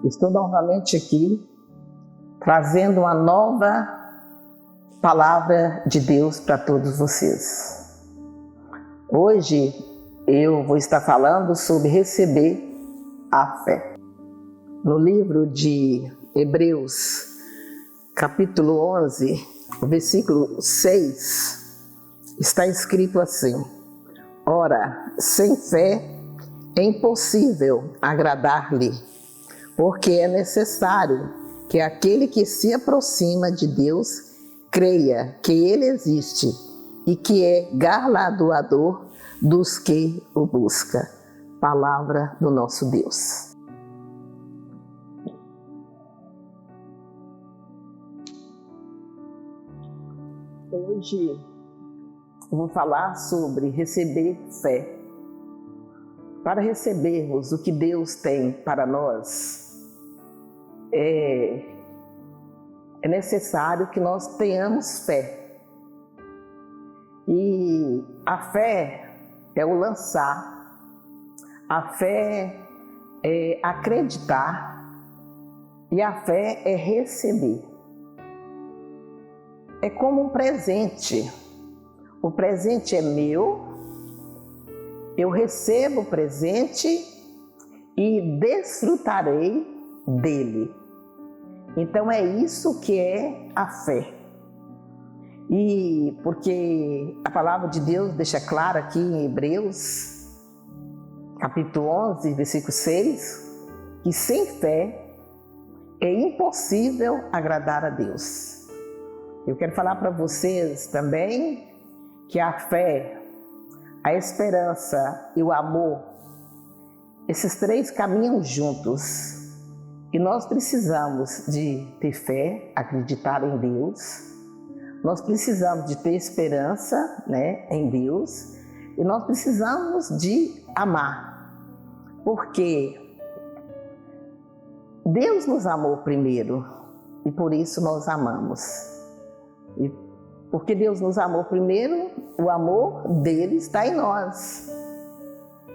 Estou novamente aqui trazendo uma nova palavra de Deus para todos vocês. Hoje eu vou estar falando sobre receber a fé. No livro de Hebreus, capítulo 11, versículo 6, está escrito assim: Ora, sem fé é impossível agradar-lhe, porque é necessário que aquele que se aproxima de Deus creia que Ele existe e que é galardoador dos que o buscam. Palavra do nosso Deus. Hoje eu vou falar sobre receber fé. Para recebermos o que Deus tem para nós, é necessário que nós tenhamos fé. E a fé é o lançar, a fé é acreditar e a fé é receber. É como um presente. O presente é meu. Eu recebo o presente e desfrutarei dele. Então é isso que é a fé. E porque a palavra de Deus deixa claro aqui em Hebreus, capítulo 11, versículo 6, que sem fé é impossível agradar a Deus. Eu quero falar para vocês também que a fé, a esperança e o amor, esses três caminham juntos. E nós precisamos de ter fé, acreditar em Deus. Nós precisamos de ter esperança, em Deus. E nós precisamos de amar. Porque Deus nos amou primeiro e por isso nós amamos. E porque Deus nos amou primeiro, o amor dele está em nós.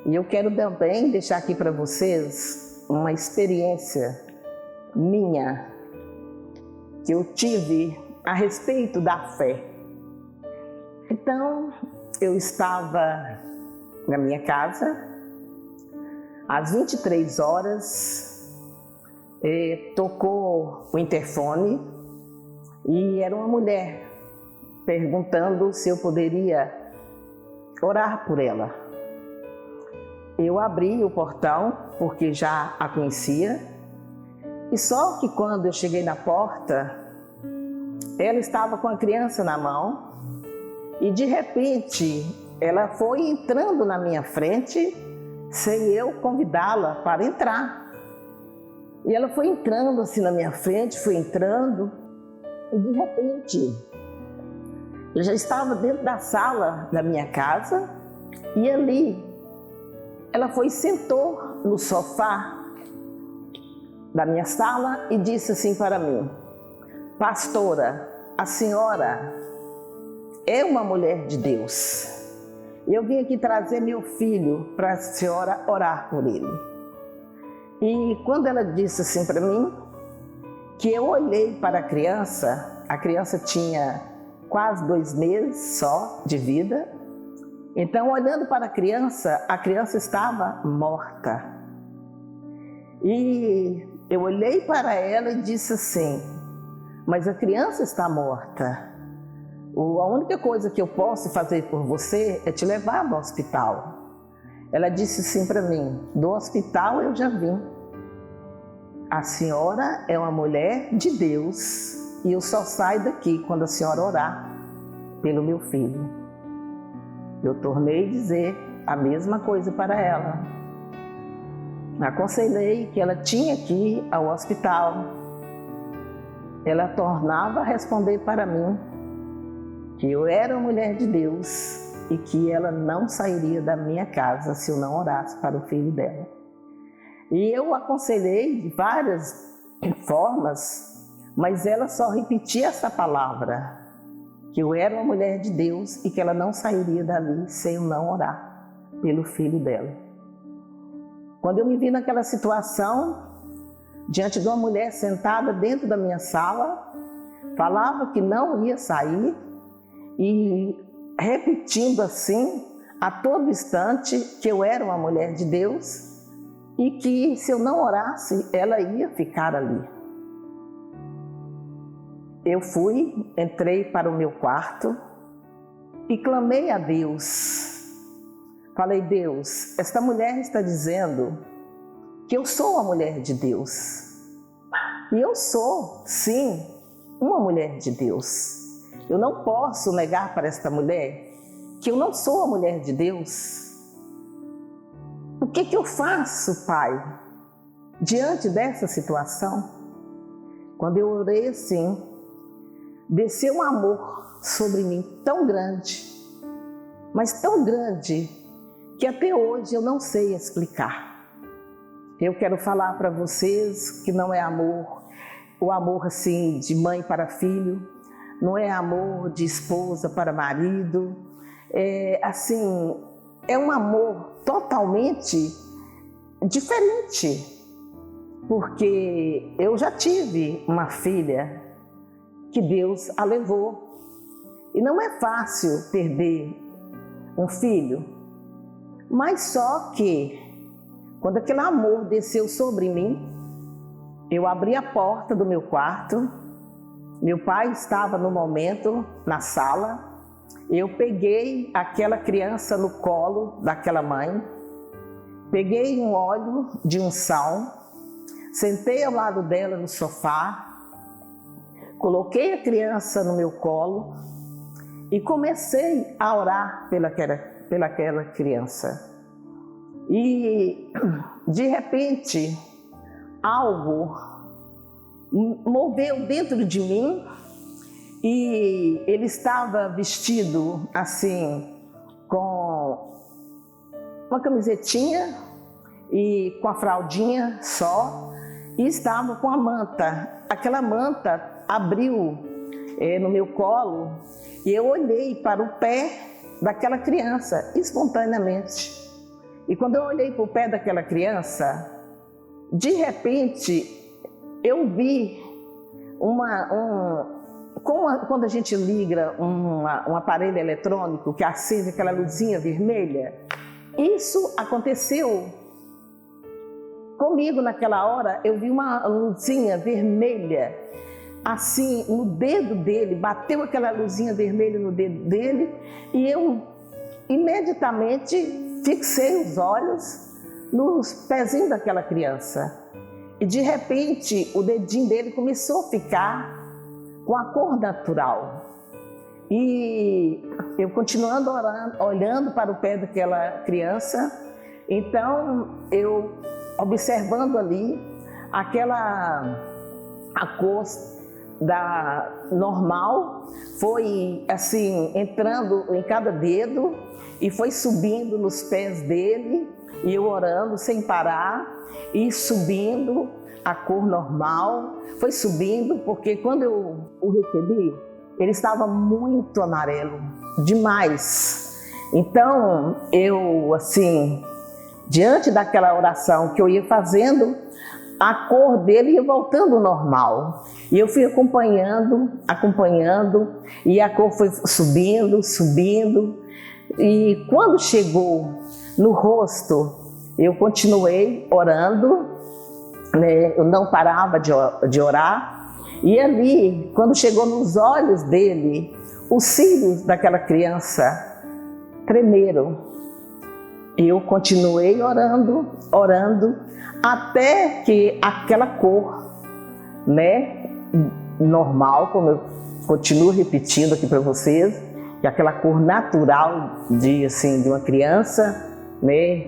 E eu quero também deixar aqui para vocês uma experiência minha, que eu tive a respeito da fé. Então, eu estava na minha casa, às 23 horas, tocou o interfone e era uma mulher perguntando se eu poderia orar por ela. Eu abri o portão, porque já a conhecia, e só que quando eu cheguei na porta, ela estava com a criança na mão, e de repente ela foi entrando na minha frente, sem eu convidá-la para entrar. E ela foi entrando assim na minha frente, foi entrando, e de repente eu já estava dentro da sala da minha casa, e ali ela foi e sentou no sofá da minha sala e disse assim para mim: Pastora, a senhora é uma mulher de Deus. Eu vim aqui trazer meu filho para a senhora orar por ele. E quando ela disse assim para mim, que eu olhei para a criança tinha quase 2 meses só de vida. Então, olhando para a criança estava morta. E eu olhei para ela e disse assim: mas a criança está morta. A única coisa que eu posso fazer por você é te levar ao hospital. Ela disse assim para mim: do hospital eu já vim. A senhora é uma mulher de Deus e eu só saio daqui quando a senhora orar pelo meu filho. Eu tornei a dizer a mesma coisa para ela. Aconselhei que ela tinha que ir ao hospital. Ela tornava a responder para mim que eu era uma mulher de Deus e que ela não sairia da minha casa se eu não orasse para o filho dela. E eu aconselhei de várias formas, mas ela só repetia essa palavra, que eu era uma mulher de Deus e que ela não sairia dali sem eu não orar pelo filho dela. Quando eu me vi naquela situação, diante de uma mulher sentada dentro da minha sala, falava que não ia sair e repetindo assim a todo instante que eu era uma mulher de Deus e que se eu não orasse, ela ia ficar ali. Eu entrei para o meu quarto e clamei a Deus. Falei: Deus, esta mulher está dizendo que eu sou uma mulher de Deus. E eu sou, sim, uma mulher de Deus. Eu não posso negar para esta mulher que eu não sou a mulher de Deus. O que eu faço, Pai, diante dessa situação? Quando eu orei assim, desceu um amor sobre mim tão grande, mas tão grande, que até hoje eu não sei explicar. Eu quero falar para vocês que não é amor, o amor assim de mãe para filho, não é amor de esposa para marido, é um amor totalmente diferente, porque eu já tive uma filha que Deus a levou, e não é fácil perder um filho, mas só que quando aquele amor desceu sobre mim, eu abri a porta do meu quarto, meu pai estava no momento na sala, eu peguei aquela criança no colo daquela mãe, peguei um óleo de unção, sentei ao lado dela no sofá, coloquei a criança no meu colo e comecei a orar pelaquela criança. E de repente, algo moveu dentro de mim e ele estava vestido assim, com uma camisetinha e com a fraldinha só, e estava com a manta. Aquela manta abriu no meu colo e eu olhei para o pé daquela criança espontaneamente. E quando eu olhei para o pé daquela criança, de repente eu vi quando a gente liga um aparelho eletrônico que acende aquela luzinha vermelha, isso aconteceu comigo naquela hora. Eu vi uma luzinha vermelha assim no dedo dele, bateu aquela luzinha vermelha no dedo dele e eu imediatamente fixei os olhos nos pezinhos daquela criança. E de repente o dedinho dele começou a ficar com a cor natural. E eu continuando orando, olhando para o pé daquela criança, então eu observando ali a cor normal foi assim entrando em cada dedo e foi subindo nos pés dele, e eu orando sem parar e subindo a cor normal, foi subindo, porque quando eu o recebi, ele estava muito amarelo, demais. Então eu assim, diante daquela oração que eu ia fazendo, a cor dele ia voltando ao normal. E eu fui acompanhando, e a cor foi subindo. E quando chegou no rosto, eu continuei orando, né? Eu não parava de orar. E ali, quando chegou nos olhos dele, os cílios daquela criança tremeram. Eu continuei orando, até que aquela cor, né, normal, como eu continuo repetindo aqui para vocês, que aquela cor natural de uma criança, né,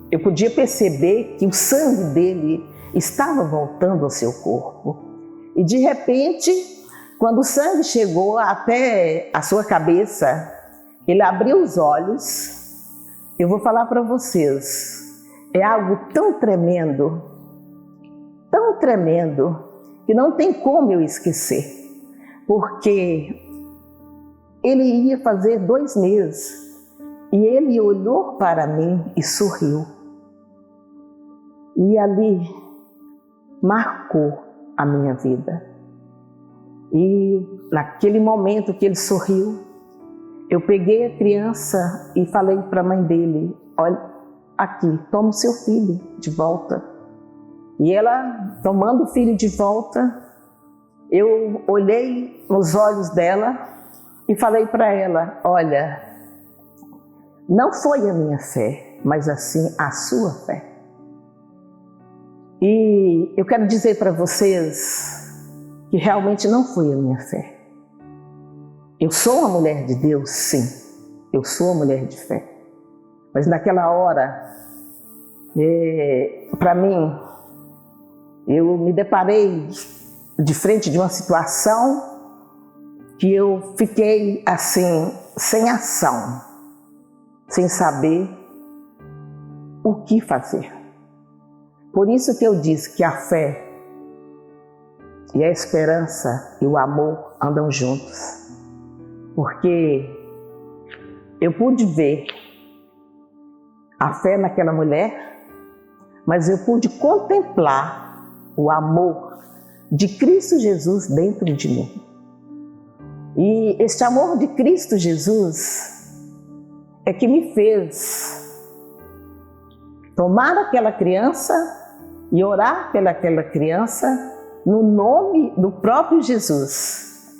eu podia perceber que o sangue dele estava voltando ao seu corpo. E de repente, quando o sangue chegou até a sua cabeça, ele abriu os olhos. Eu vou falar para vocês, é algo tão tremendo, que não tem como eu esquecer, porque ele ia fazer 2 meses e ele olhou para mim e sorriu. E ali marcou a minha vida. E naquele momento que ele sorriu, eu peguei a criança e falei para a mãe dele: olha, aqui, toma o seu filho de volta. E ela, tomando o filho de volta, eu olhei nos olhos dela e falei para ela: olha, não foi a minha fé, mas assim a sua fé. E eu quero dizer para vocês que realmente não foi a minha fé. Eu sou uma mulher de Deus, sim, eu sou uma mulher de fé. Mas naquela hora, para mim, eu me deparei de frente de uma situação que eu fiquei assim, sem ação, sem saber o que fazer. Por isso que eu disse que a fé e a esperança e o amor andam juntos. Porque eu pude ver a fé naquela mulher, mas eu pude contemplar o amor de Cristo Jesus dentro de mim. E este amor de Cristo Jesus é que me fez tomar aquela criança e orar pelaquela criança no nome do próprio Jesus.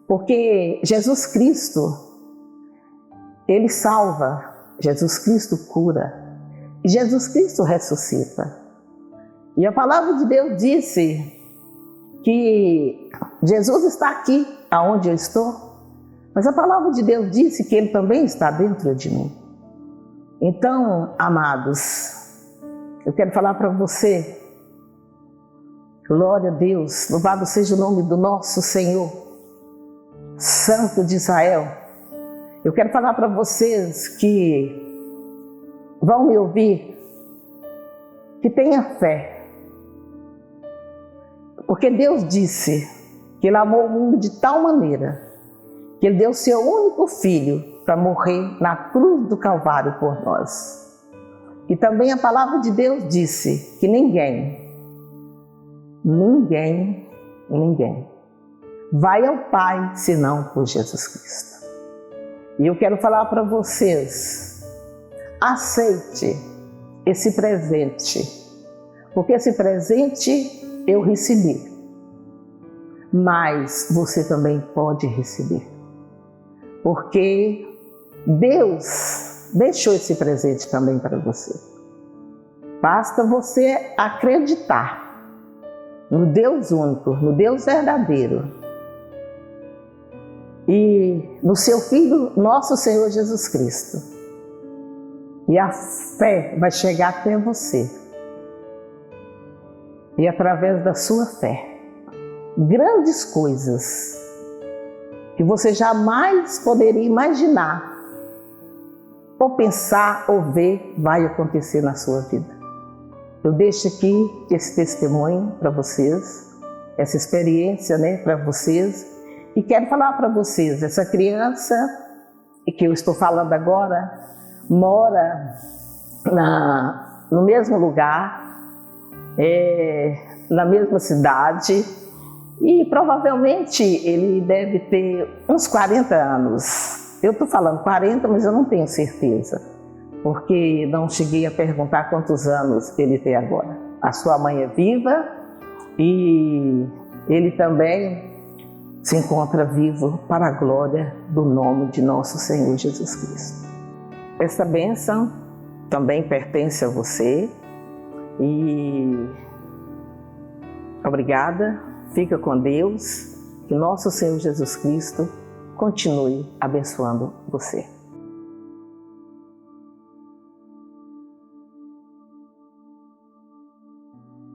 Porque Jesus Cristo, Ele salva, Jesus Cristo cura, e Jesus Cristo ressuscita. E a palavra de Deus disse que Jesus está aqui, aonde eu estou, mas a palavra de Deus disse que Ele também está dentro de mim. Então, amados, eu quero falar para você, glória a Deus, louvado seja o nome do nosso Senhor, Santo de Israel. Eu quero falar para vocês que vão me ouvir, que tenha fé. Porque Deus disse que Ele amou o mundo de tal maneira que Ele deu seu único filho para morrer na cruz do Calvário por nós. E também a palavra de Deus disse que ninguém vai ao Pai senão por Jesus Cristo. E eu quero falar para vocês, aceite esse presente, porque esse presente eu recebi, mas você também pode receber, porque Deus deixou esse presente também para você. Basta você acreditar no Deus único, no Deus verdadeiro, e no seu Filho, nosso Senhor Jesus Cristo. E a fé vai chegar até você. E através da sua fé, grandes coisas que você jamais poderia imaginar, ou pensar, ou ver, vai acontecer na sua vida. Eu deixo aqui esse testemunho para vocês, essa experiência, né, para vocês. E quero falar para vocês, essa criança que eu estou falando agora, mora no mesmo lugar, na mesma cidade, e provavelmente ele deve ter uns 40 anos. Eu estou falando 40, mas eu não tenho certeza, porque não cheguei a perguntar quantos anos ele tem agora. A sua mãe é viva e ele também se encontra vivo para a glória do nome de nosso Senhor Jesus Cristo. Essa bênção também pertence a você e obrigada, fica com Deus, que nosso Senhor Jesus Cristo continue abençoando você.